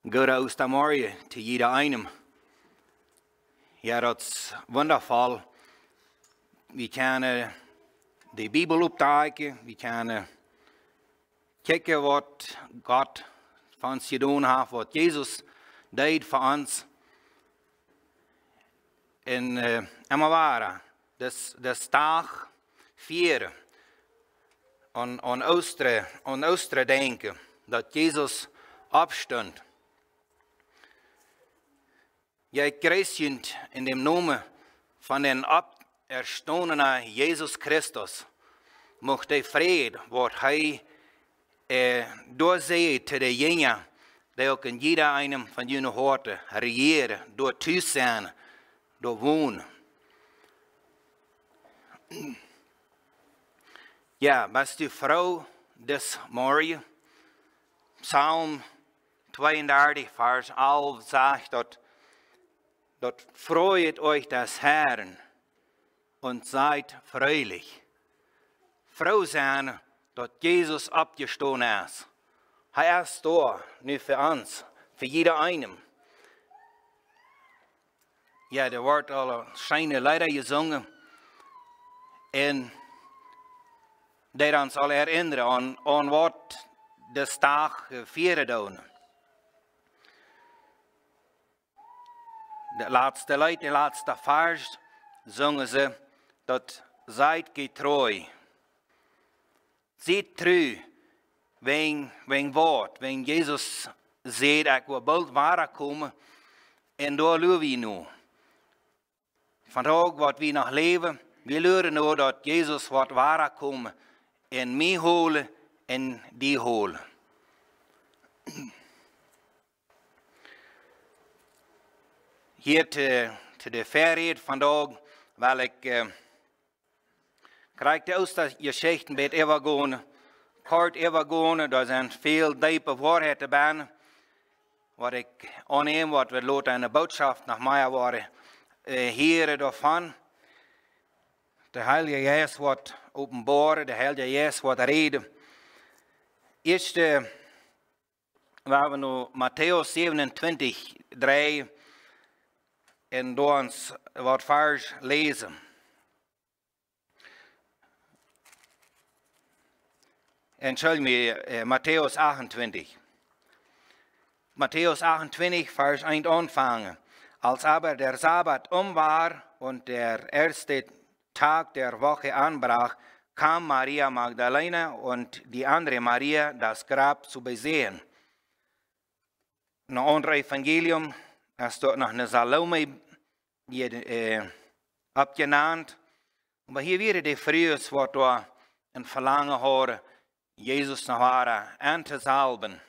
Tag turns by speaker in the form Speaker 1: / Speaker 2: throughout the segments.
Speaker 1: Gute Ostermorgen zu jeder einem. Ja, das ist wundervoll. Wir können die Bibel aufdecken, wir können kijken was Gott für uns getan hat, was Jesus deed für uns. Und immer wahr, das Tag vieren und Ostern denken, dass Jesus abstund. Ja, ich grüße in dem Namen von den auferstandenen Jesus Christus. Mocht der Friede, was er durchsieht zu den Jüngern, die auch in jeder einem von jenen Horten regieren, dort Tüß sein, dort wohnen. Ja, bist du Frau des Morgen? Psalm 32, Vers 11 sagt, dort freut euch das Herrn und seid fröhlich. Froh sein, dass Jesus abgestanden ist. Er ist da, nicht für uns, für jeder einen. Ja, der wird alle schöne Lieder gesungen. Und der uns alle erinnern an was das Tag vieren. Der letzte Lied, der letzte Vers, singen sie, dass seid getreu. Seid treu, wegen Wort, wegen Jesus seht, ich will bald wiederkommen, und da leben wir noch. Vandaag, was wir noch leben, wir lernen nur, dass Jesus wird wiederkommen, und mich holen, und die holen. Hier zu der Ferien vandaag, weil ich kriegte aus der Geschichten mit übergehen, kort übergehen, da sind viel tiefe Wahrheiten dabei, was ich annehme, was wir laut eine Botschaft nach mir waren, hier davon. Der Heilige Geist wird offenbaren, der Heilige Geist wird reden. Erste, wir haben nur Matthäus 27, 3, en door ons wat vers lezen. Entschuldigung mir, Matthäus 28. Matthäus 28, Vers 1 anfangen. Als aber der Sabbat war und der erste Tag der Woche anbrach, kam Maria Magdalena und die andere Maria das Grab zu besehen. Ein anderes Evangelium, es dort noch eine Salome abgenannt. Aber hier wieder die Frühes, was da ein Verlangen hat, Jesus noch anzusalben.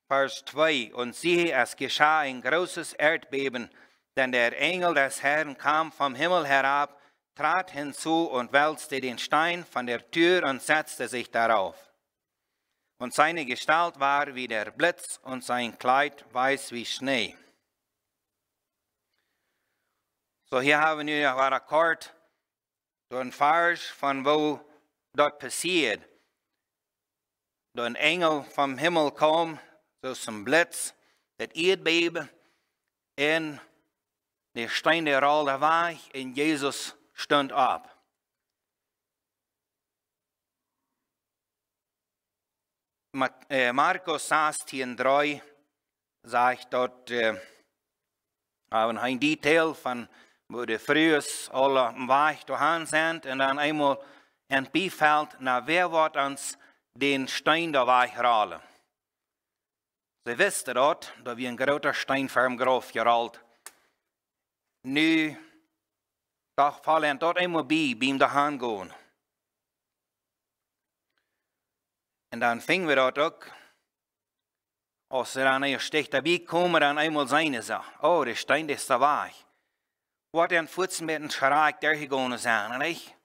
Speaker 1: Vers 2. Und siehe, es geschah ein großes Erdbeben, denn der Engel des Herrn kam vom Himmel herab, trat hinzu und wälzte den Stein von der Tür und setzte sich darauf. Und seine Gestalt war wie der Blitz und sein Kleid weiß wie Schnee. So hier haben wir noch ein Kort, so ein Vers von wo dort passiert. So ein Engel vom Himmel kam, so zum Blitz, das Erdbeben, und der Stein der rollte weg und Jesus stand ab. Markus 16,3 sagt dort, haben ein Detail von, wo die frühes alle am Weg dahin sind und dann einmal ein Biefeld, na wer wird uns den Stein da wegrollen? Sie wissen dort, da wir ein großer Stein vor dem Grab gerollt. Nu, doch fallen dort einmal beim dahin gehen. Und dann fingen wir dort auch, als sie dann ein Stich dabei kommen, dann einmal seine Sache. Oh, der Stein ist da weg. Was ein Futzen mit dem Schreck der gegangen sein, nicht?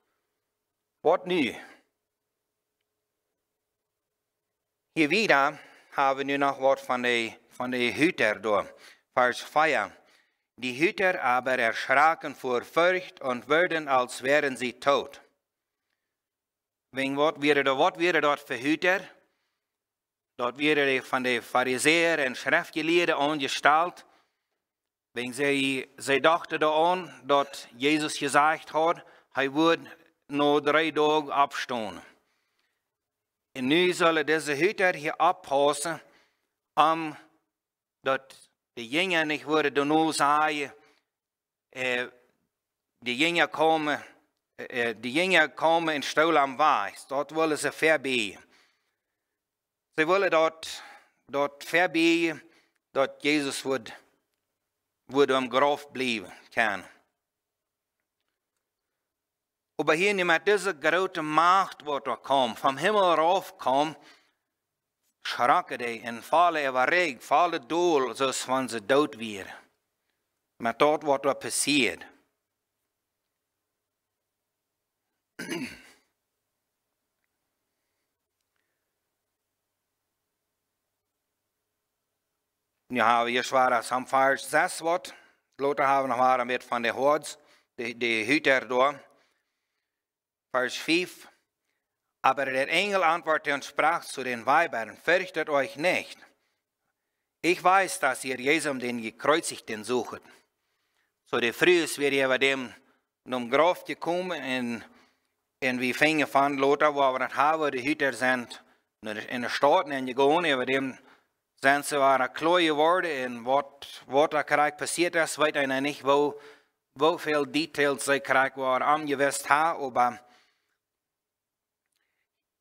Speaker 1: Was nu? Hier wieder haben wir noch was von den Hüter da. Vers 4. Die Hüter aber erschraken vor Furcht und wurden, als wären sie tot. Wegen was wäre dort für Hüter? dort werden von den Pharisäern und Schriftgelehrten angestellt. Wenn sie dachten daran, dass Jesus gesagt hat, er wird nur 3 Tage abstehen. Und nun sollen diese Hüter hier abpassen, dass die Jünger nicht würden nur sagen, die Jünger kommen in Stuhl am Weg. Dort wollen sie verbiegen. Sie wollen dort verbiegen, dass Jesus würde am Grab bleiben kann. Aber hier mit dieser großen Macht, die da kam, vom Himmel raufkam, schrecken die und fallen überregt, fallen dood, zoals wenn sie dood wären. Mit dort, was da passiert. Nu haben wir zwar am Vers 6 wat, later haben wir mit von der Hords, die Hüter da. Vers 5. Aber der Engel antwortete und sprach zu den Weibern, fürchtet euch nicht. Ich weiß, dass ihr Jesus den Gekreuzigten sucht. So der Früh ist wir über dem Grab gekommen und wir fingen von Lothar, wo wir das haben, die Hüter sind in der Stadt gegangen, über dem sind sie waren klar geworden und was da gerade passiert ist, weiß ich nicht, wo viel Details sie gerade waren angewusst haben, aber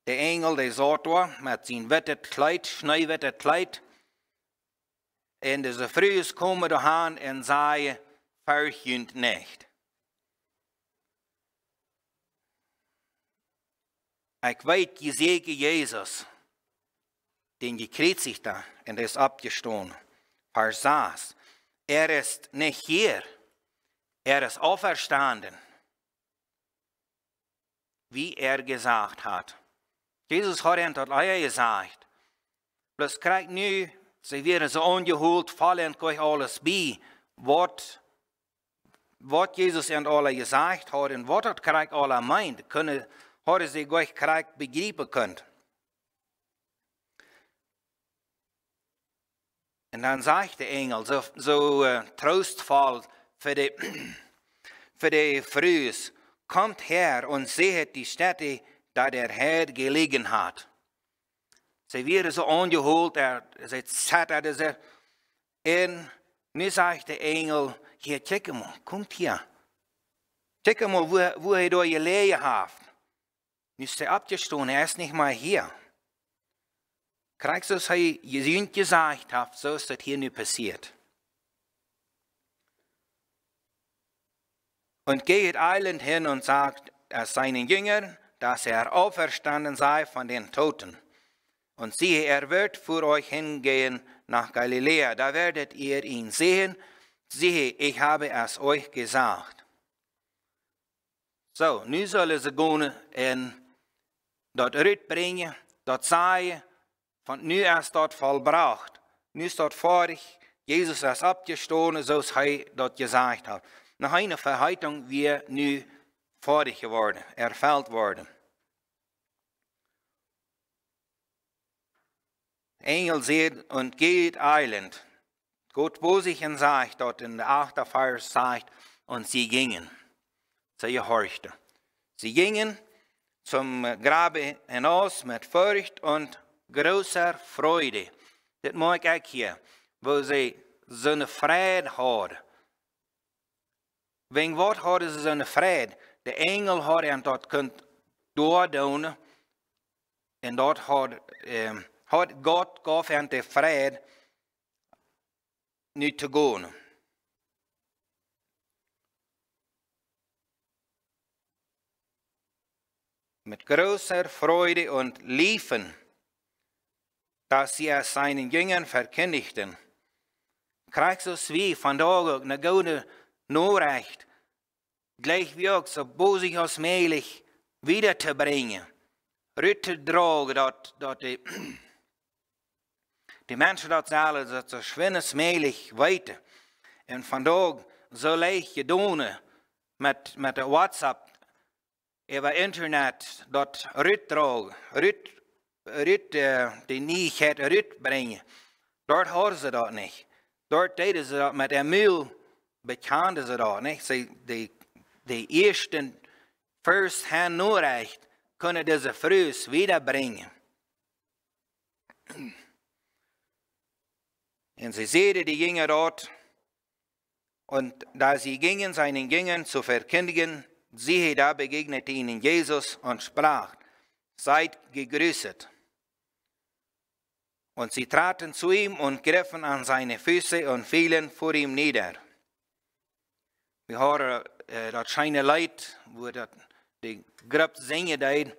Speaker 1: der Engel, der saß da mit seinem witten Kleid, schneewitten Kleid, und diese Früh ist gekommen dahin und sagte, fürchtet nicht. Ich weiß, die Segen Jesus, den gekreuzigte und ist abgestanden. Vers 6. Er ist nicht hier, er ist auferstanden, wie er gesagt hat. Jesus hat ihn dort gesagt. Bloß kriegt nu, sie werden so angeholt, fallen euch alles bei, was Jesus ihnen alle gesagt hat und was hat kriegt alle meint, hat sie euch kriegt begreifen können. Und dann sagt der Engel, so trostvoll für die Frühs, kommt her und seht die Stätte, da der Herr gelegen hat. Sie werden so angeholt, sie zattert sie. Und nun sagt der Engel, hier, check mal, kommt hier. Check mal, wo er da gelegen hat. Nun ist er abgestanden, er ist nicht mal hier. Kriegst du, was er gesagt hat, so ist das hier nicht passiert. Und geht eilend hin und sagt seinen Jüngern, dass er auferstanden sei von den Toten. Und siehe, er wird vor euch hingehen nach Galiläa, da werdet ihr ihn sehen. Siehe, ich habe es euch gesagt. So, nun sollen sie gehen und dort Rüt bringen, dort sagen, von nu ist dort vollbracht. Nu ist dort fertig, Jesus ist abgestanden, so er dort gesagt hat. Nach einer Verheitung wir nu fertig geworden, erfüllt worden. Engel sieht und geht eilend. Gott wo sich und sagt, dort in der 8. Vers sagt, und sie gingen. Sie gehorchten. Sie gingen zum Grabe hinaus mit Furcht und großer Freude. Das mag ich hier, wo sie so eine Freude haben. Wegen was hadden sie so eine Freude? Der Engel hat ihn dort doordoen. Und dort hat Gott gaf ihm die Freude, nicht zu gehen. Mit großer Freude und liefen, dass sie es seinen Jüngern verkündigten. Kriegst du es wie von da eine gute Nachricht, gleich wie auch so bosig als möglich wiederzubringen. Rütterdragen, dass die Menschen dort sagen, dass so schwer als möglich weiter. Und von da so leicht getan mit der WhatsApp, über Internet, dort Rütterdragen, die Nieuwheid uitbrengen. Dort hadden ze dat niet. Dort deden ze dat met een muil, bekenden ze dat niet. De eersten vers han Noorrecht kunnen deze vreus wiederbrengen. En sie zeiden die Jünger dort, und da sie gingen zu verkündigen, siehe, da begegnete ihnen Jesus und sprach, seid gegrüßet. Und sie traten zu ihm und griffen an seine Füße und fielen vor ihm nieder. Wir hören das scheine Leid, wo die Gruppe singen deed,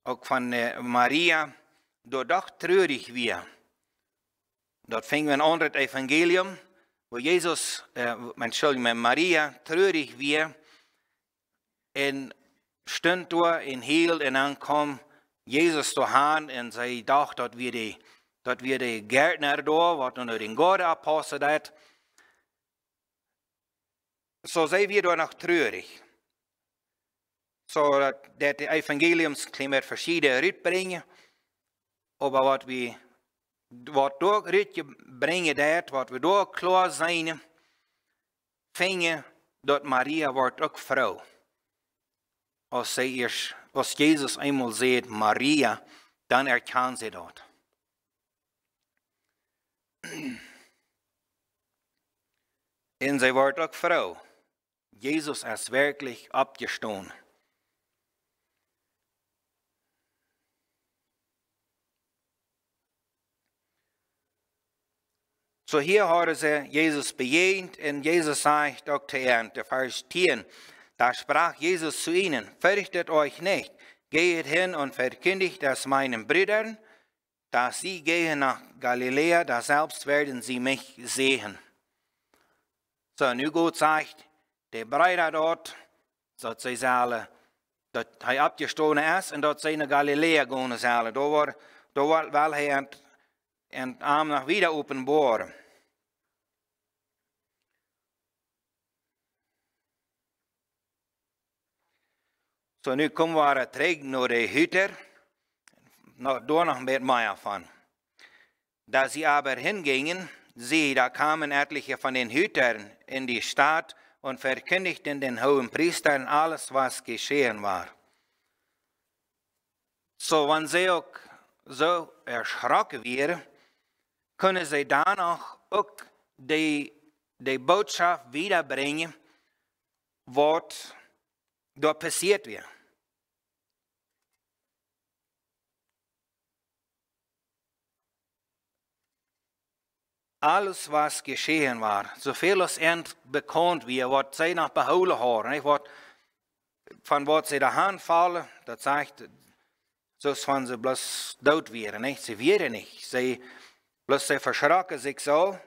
Speaker 1: auch von Maria, dort doch traurig wir. Dort fingen wir ein anderes Evangelium, wo Jesus, Maria traurig wir, und stund da und hielt, und dann kam Jesus dahin, und sie dachte, dass wir die Gärtner da, was unter den Garten abpassen hat. So sind wir da noch traurig. So, dass die Evangeliumsklimmer verschiedene Rückbringen, aber was wir da Rückbringen, was wir da klar sein, fingen, dass Maria wird auch Frau. Als Jesus einmal sagt, Maria, dann erkennt sie das. Und sie wird auch Frau. Jesus ist wirklich abgestanden. So hier haben sie Jesus bejahend, und Jesus sagt auch zu ihnen, der Vers 10, da sprach Jesus zu ihnen, fürchtet euch nicht, geht hin und verkündigt es meinen Brüdern, dass sie gehen nach Galiläa, da selbst werden sie mich sehen. So, nu Gott sagt, der Brüder dort, dass sie sagen, dass er abgestoßen ist und dass sie nach Galiläa gehen sollen. Da will er en arm nog wieder openbaren. So, nu komen we terug naar de Hüter. Door nog met meer van. Da sie aber hingingen, siehe, da kamen etliche von den Hütern in die Stadt und verkündigten den hohen Priestern alles, was geschehen war. So, wenn sie auch so erschrocken wären, können sie danach auch die Botschaft wiederbringen, was dort passiert wird. Alles, was geschehen war, so viel es bekannt wird, was sie noch behouden haben, nicht? Von was sie daheim fallen, das sagt, so von sie bloß tot wären, nicht? Sie wären nicht. Sie verschrecken sich so,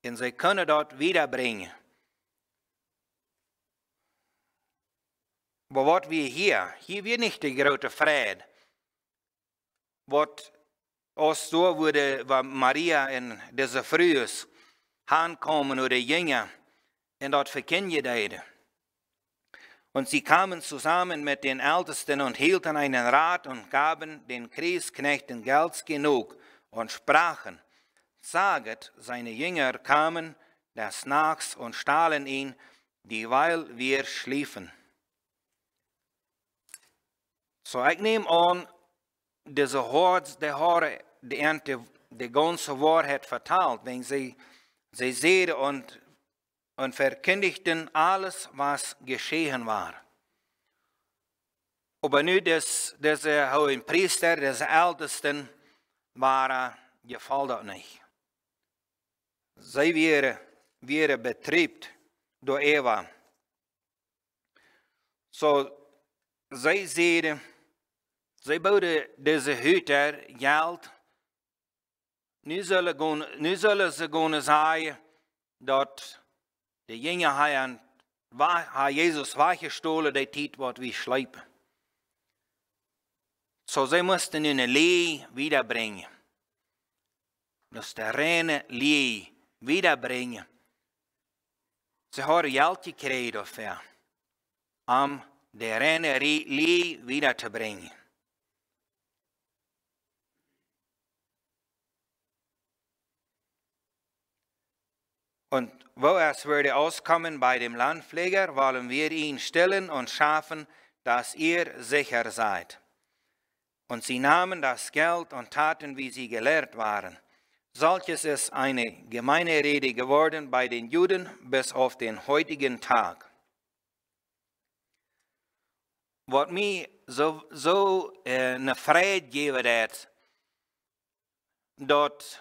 Speaker 1: und sie können dort wiederbringen. Aber was wir hier wird nicht die große Friede. Was als so wurde, war Maria in diese Frühs ankommen oder Jünger und dort verkündigen. Und sie kamen zusammen mit den Ältesten und hielten einen Rat und gaben den Kriegsknechten Geld genug und sprachen, saget, seine Jünger kamen des Nachts und stahlen ihn, dieweil wir schliefen. So, ich nehme an, diese Horde, die ganze Wahrheit verteilt, wenn sie sehen und verkündigten alles, was geschehen war. Aber nur diese hohen Priester, diese Ältesten, waren gefällt das nicht. Sie wären betriebt durch Eva. So, sie sehen, sie bauten diese Hüter Geld. Nu zullen ze gaan zeggen dat de Jünger haben Jesus weggestohlen, die tijd wat we schleipen. So, sie mussten eine Leih wiederbringen. Das der reine Leih wiederbringen. Sie haben Geld gekriegt dafür, die reine Leih wiederzubringen. Und wo es würde auskommen bei dem Landpfleger, wollen wir ihn stillen und schaffen, dass ihr sicher seid. Und sie nahmen das Geld und taten, wie sie gelehrt waren. Solches ist eine gemeine Rede geworden bei den Juden bis auf den heutigen Tag. Was mir so eine Freude gegeben hat, dass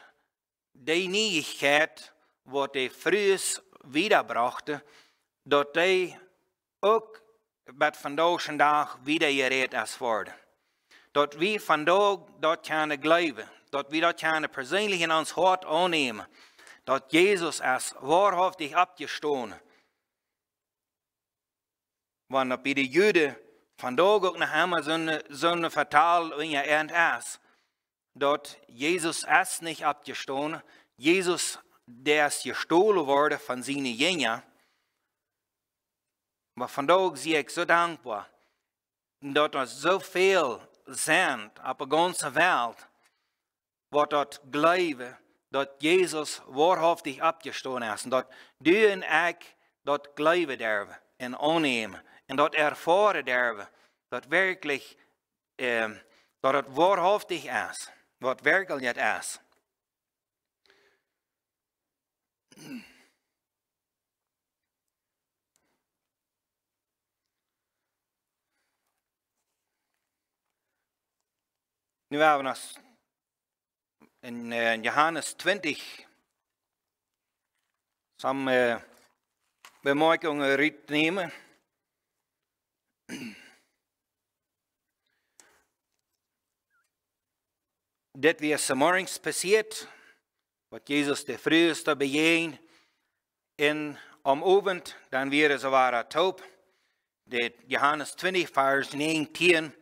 Speaker 1: die Neuigkeit, was die früher wiederbrachte, dass die auch bei vandaag wieder geredet ist worden. Dass wir vandaag dort kunnen glauben, dass wir dort können persönlich in ons Hart annehmen, dass Jesus es wahrhaftig abgestoßen. Want bei den Juden vandaag auch noch immer so eine Vertal in ihr End ist, dass Jesus es nicht abgestoßen, Jesus, der ist gestohlen worden von seinen Jüngern. Aber vandaag zie ich so dankbar, dass es so viel sind auf der ganzen Welt, was dort glauben, dass Jesus wahrhaftig abgestoßen ist. Und dass du und ich dort glauben dürfen und annehmen. Und dort erfahren dürfen, dass wirklich, dass es wahrhaftig ist, was wirklich ist. Nu hebben we nog in Johannes 20 some bemerkingen uitnemen. Dit was 's morgens passiert, wat Jesus de früheste begehen. En am Abend, dann wäre es war taub. Det Johannes 20, Vers 19.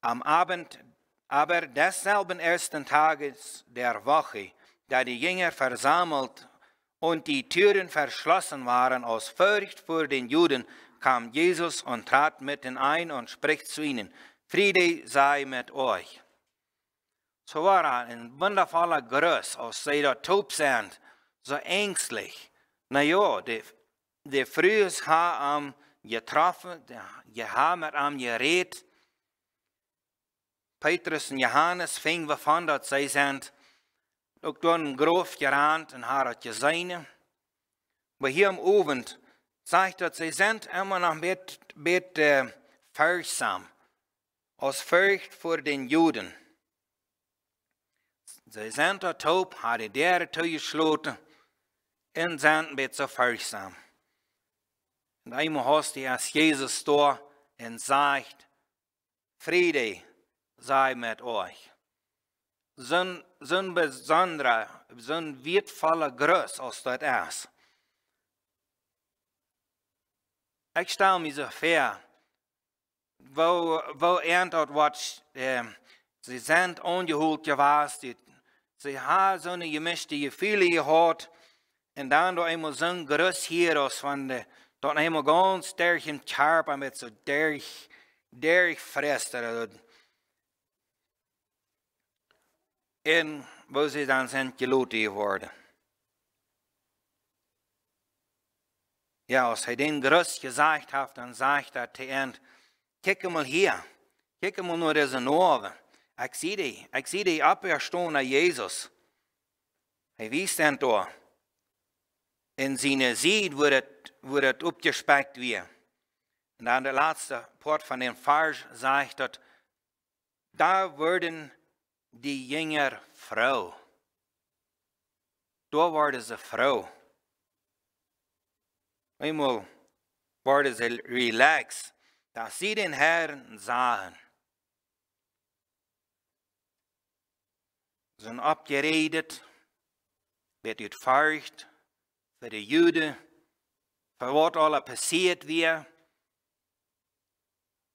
Speaker 1: Am Abend, aber desselben ersten Tages der Woche, da die Jünger versammelt und die Türen verschlossen waren aus Furcht vor den Juden, kam Jesus und trat mitten ein und spricht zu ihnen: Friede sei mit euch. So war ein wundervoller Gruß, als sie da taub sind, so ängstlich. Na ja, die frühes haben getroffen, die haben mit ihm geredet. Petrus und Johannes fingen wir von, dass sie sind auch durch den Grof gerannt und haben gesehen. Aber hier am Abend sagt, dass sie sind immer noch mit furchtsam, aus Furcht vor den Juden. Sie sind da taub, haben die Türe zugeschlossen und sind ein bisschen furchtsam. Und einmal hast du als Jesus da und sagt: Friede sei mit euch. So ein besonderer, so ein wertvoller Gruß, als das ist. Ich stelle mir so vor, wo dort was, sie sind angeholt gewesen, sie haben so eine gemischte Gefühle gehabt, und dann da einmal so ein Gruß hier aus von der, dort einmal ganz durch im Körper mit so durchfrisst. Und wo sie dann sind gelotet geworden. Ja, als er den Gruß gesagt hat, dann sagt er zu ihm: Kijk mal hier, kijk mal nur diese Norbe. Ich sehe die Auferstehung Jesus. Wie ist denn da? In seine Seed wird abgespeckt wird. Und dann der letzte Part von dem Vers sagt, dass da wurden die Jünger Frau. Da wurde sie Frau. Einmal wurde sie relaxed, dass sie den Herrn sahen. Sie sind abgeredet, wird Furcht für die Juden, für was alles passiert wird.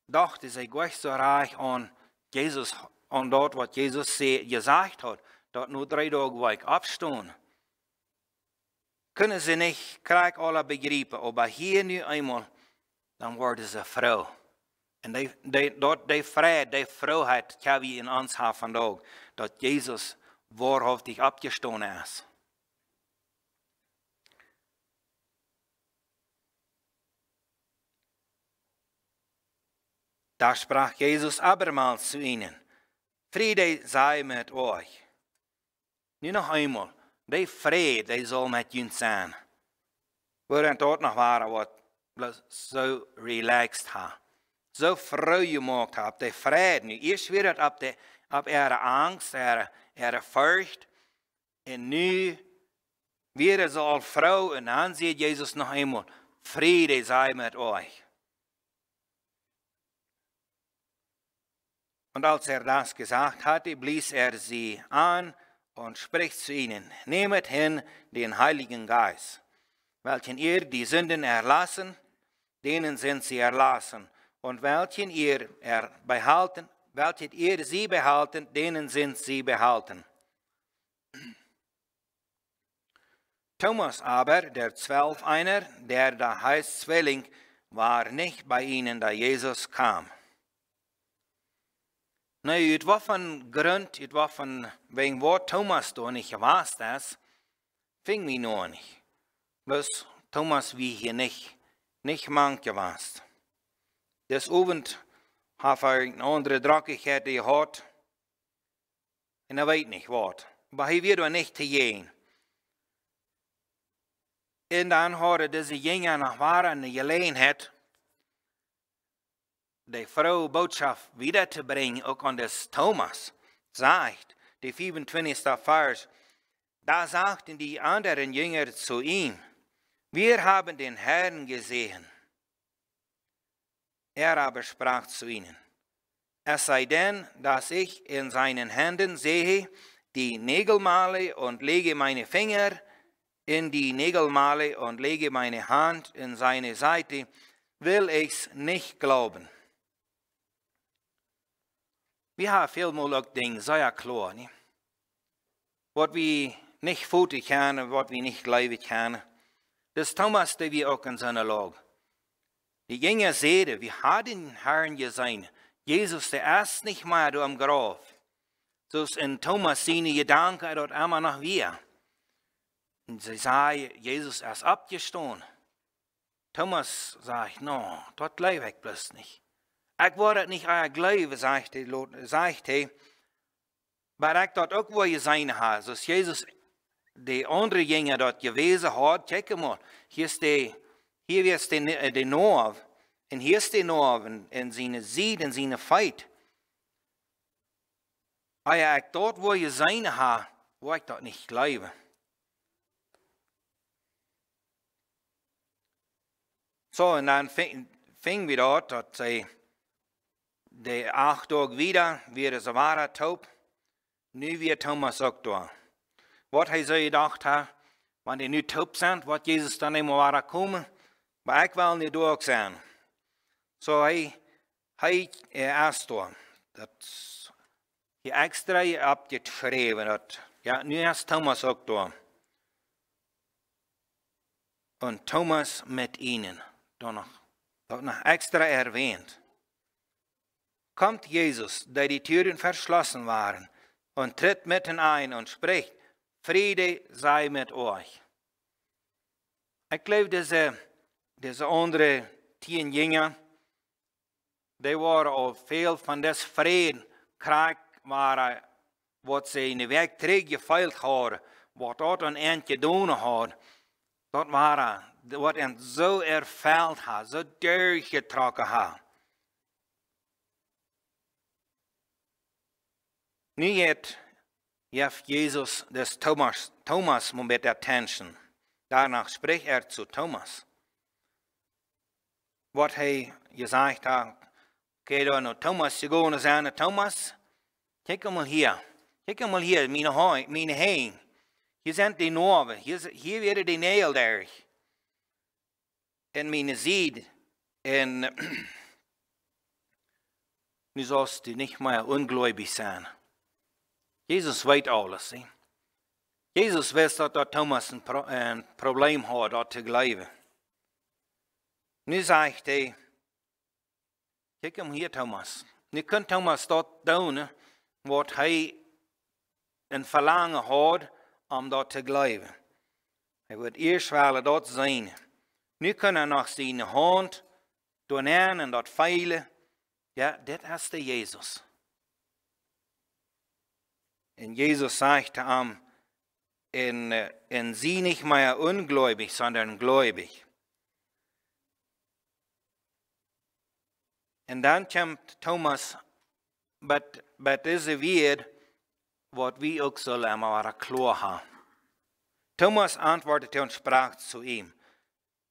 Speaker 1: Dachte sie gleich so reich an Jesus, an dort, was Jesus gesagt hat, dort nur 3 Tage weg abstehen. Können sie nicht gleich alle begreifen, aber hier nu einmal, dann wurde sie Frau. Und die Freude, die Freiheit, kann wir in uns haben vandaag, dass Jesus wahrhaftig abgestanden ist. Da sprach Jesus abermals zu ihnen, Friede sei mit euch. Nu noch einmal, der Friede, der soll mit uns sein. Während dort noch waren, was so relaxed hat, so frei gemacht hat, der Friede. Nu, eerst weer het op ihre Angst, ihre Furcht. Und nu weer so al Frau, und dann sieht Jesus noch einmal, Friede sei mit euch. Und als das gesagt hatte, blies sie an und spricht zu ihnen, nehmet hin den Heiligen Geist, welchen ihr die Sünden erlassen, denen sind sie erlassen, und welchen ihr sie behalten, denen sind sie behalten. Thomas aber, der 12 einer, der da heißt Zwilling, war nicht bei ihnen, da Jesus kam. Nee, het was van Grund, het was van wegen wat Thomas da nicht was das, fing mich noch nicht. Bloß Thomas wie hier nicht manche was. Des Abend hat eine andere Dreckigkeit gehabt, und weiß nicht was. Aber er wird nicht zu gehen. Und dann hat diese Jünger nach Waren Gelegenheit, die Frau Botschaft wiederzubringen, auch an das Thomas, sagt, die 25. Vers, da sagten die anderen Jünger zu ihm, wir haben den Herrn gesehen. Er aber sprach zu ihnen, es sei denn, dass ich in seinen Händen sehe die Nägelmale und lege meine Finger in die Nägelmale und lege meine Hand in seine Seite, will ich's nicht glauben. Wir haben vielmal auch Dinge, sehr klar, nicht? Was wir nicht voeten können, was wir nicht glauben können. Das Thomas, der wir auch in seiner Lage. Die Jünger sehen, wir haben den Herrn gesehen. Jesus, der ist nicht mehr da am Grab. So ist in Thomas seine Gedanken dort immer noch wir. Und sie sagen, Jesus ist abgestanden. Thomas sagt, no, dort glaube ich bloß nicht. Ich werde nicht euer Glaube, sagt er, aber ich dort auch wo ihr sein hat. So ist Jesus, die andere Jünger dort gewesen hat, check mal, hier ist der Noah, und hier ist der Noah, in seine Sied, in seine Feit. Aber ich dort wo ihr sein hat, wo ich dort nicht glaube. So, und dann fing wir dort, dass die 8 Tage wieder, wir so waren taub, nu wird Thomas auch da. Was er so gedacht hat, wenn die nu taub sind, was Jesus dann immer war kommen, aber ich will nicht durch sein. So, er ist da. Das hier extra abgeschrieben, ja, nu ist Thomas auch da. Und Thomas mit ihnen, da noch extra erwähnt. Kommt Jesus, da die Türen verschlossen waren, und tritt mitten ein und spricht, Friede sei mit euch. Ich glaube, diese andere 10 Jünger, die waren auch viel von des Frieden, Krieg waren, was sie in den Weg teruggefeilt haben, was dort an Ende getan hat, dort waren, was ihn so erfüllt hat, so durchgetragen hat. Nu heeft Jesus des Thomas mit Attention. Danach spricht zu Thomas. Was er gesagt hat, okay, da noch Thomas zu gehen und sagen, Thomas, kijk mal hier, meine Hände. Hier sind die Narben, hier werden die Nägel durch. Und meine Sied, und nu sollst du nicht mehr ungläubig sein. Jesus weiß alles. See? Jesus weiß, dass Thomas ein Problem hat, dort zu glauben. Nu sagt er, kijk hem hier, Thomas. Nu kan Thomas dort doen, wat hij een verlangen hat, dort zu glauben. Er wird eerst wel dort sein. Nu kann noch seine Hand doen und dort feilen. ja, das ist der Jesus. Und Jesus sagte ihm, in sie nicht mehr ungläubig, sondern gläubig. Und dann kommt Thomas, aber diese wird, was wir auch sollen einmal klar haben. Thomas antwortete und sprach zu ihm,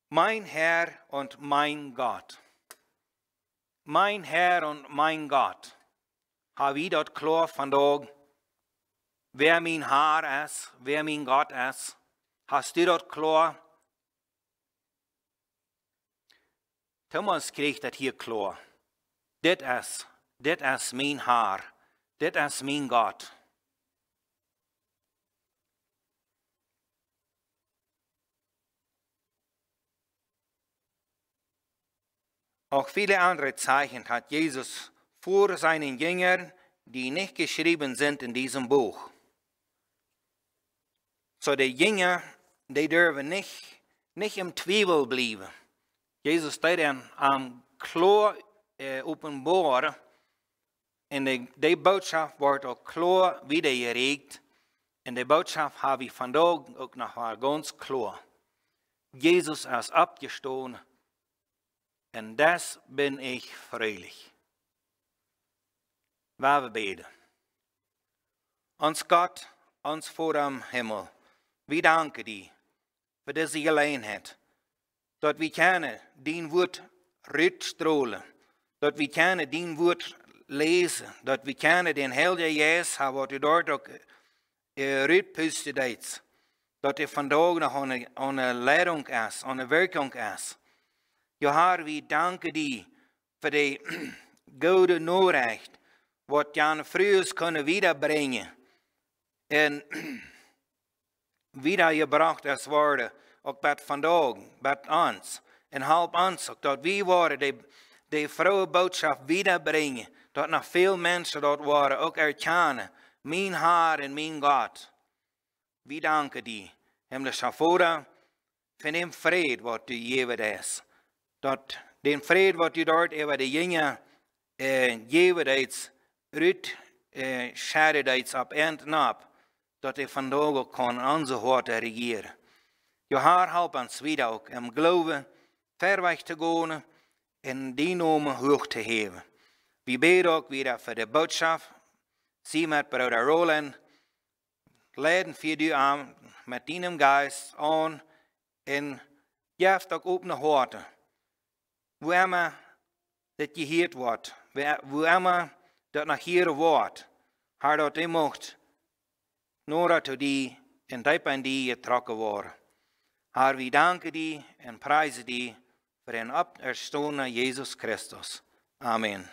Speaker 1: mein Herr und mein Gott. Mein Herr und mein Gott. Habe ich dort klar vandaag, wer mein Herr ist, wer mein Gott ist? Hast du dort klar? Thomas kriegt das hier klar. Das ist mein Herr, das ist mein Gott. Auch viele andere Zeichen hat Jesus vor seinen Jüngern, die nicht geschrieben sind in diesem Buch. So die Jünger, die dürfen nicht im Zweifel bleiben. Jesus hat dann am klar offenbaren und die Botschaft wird auch klar wiedergeregt. Und die Botschaft habe ich vandaag auch noch mal ganz klar. Jesus ist abgestoßen. Und das bin ich fröhlich. Wir beten. Uns Gott, uns vor am Himmel, wir danken dir für diese Gelegenheit, dass wir können dein Wort rückstrahlen, dass wir können dein Wort lesen, dass wir können den Heiligen Jesus haben, was du dort auch rückpustet hast, dass er vandaag noch eine Lehrung ist, eine Wirkung ist. Ja, Herr, wir danken dir für die gute Nachricht, was Jan früher können wiederbringen und wiedergebracht es wurde, auch bei vandaag, bei uns, und halb uns, auch dass wir waren, die frohe Botschaft wiederbringen, dass noch viele Menschen dort waren, auch erkennen, mein Herr und mein Gott. Wir danken dir, himmlischer Vater, für den Frieden, was du gegeben hast. Dat den Frieden, was du dort über die Jünger gegeben hast, schädet hast ab Enden ab, dass er von da kann unser Hort regieren. Ja, Herr, help uns wieder auch im Glauben verweg zu gehen und die Namen hoch zu heben. Wir beten auch wieder für die Botschaft. Sie mit Bruder Roland, leiden für die an mit deinem Geist an und gebt auch offene Worte. Wo immer das gehört wird, wo immer das nach hier wird, hat das die Macht, nur zu dir und das an dir getroffen worden. Herr, wir danken dir und preisen dir für den Auferstandenen Jesus Christus. Amen.